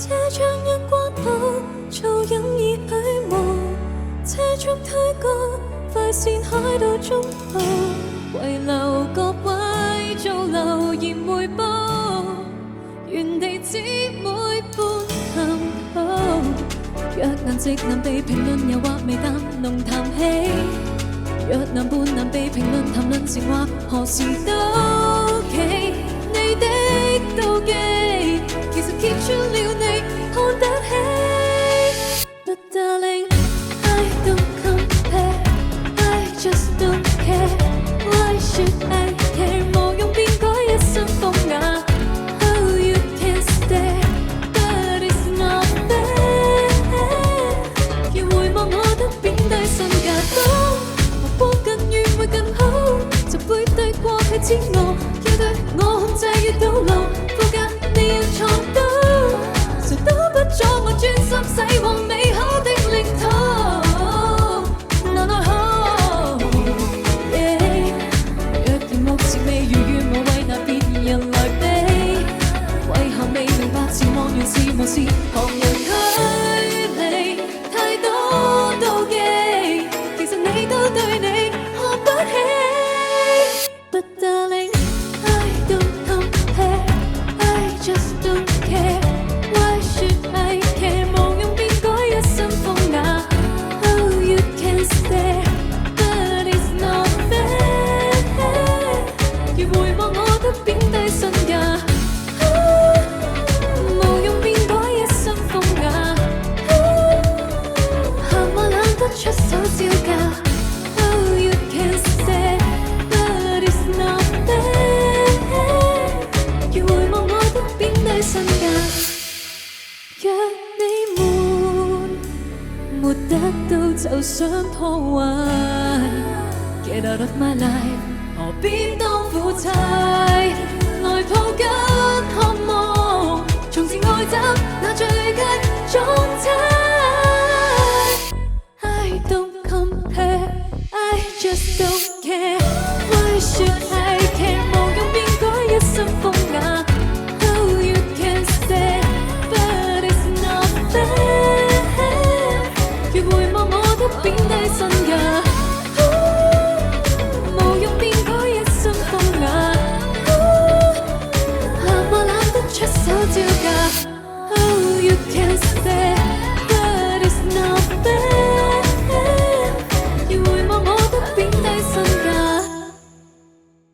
這像一關口，噪音已虛無，車速推高，快線開到中部，遺留各位做留言回報，原地只每半行步。若能直能被評論，又或微淡濃談氣，若能半能被評論談論情話，何時都企。你的妒忌，其實揭穿了你看得起。But darling, I don't compare, I just don't care. Why should I care? 無用變改一身風雅。Oh, you can stare, but it's not fair. 要回望我得貶低身價，當目光更遠會更好，就背對過去煎熬。要對我控制越到老，副駕你要坐到，誰都不阻我專心駛往美好的領土。難奈何，若然目前未如願，無謂拿別人來比，為何未明白前望原是無視旁人距離太多妒忌，其實你都對你看不起。But darling, I don't compare, I just don't care. Why should I care? 無用變改一身風雅。Oh, you can stare, but it's not fair. 如回望我得貶低身價，無用變改一身風雅。行我懶得出手招架。Oh, you can stare, but it's not fair. 如回望我得貶低身價。若你們沒得到就想破壞 ，Get out of my life， 何必當苦差？來抱緊渴望，從前愛找那最佳狀態。I don't compare, I just don't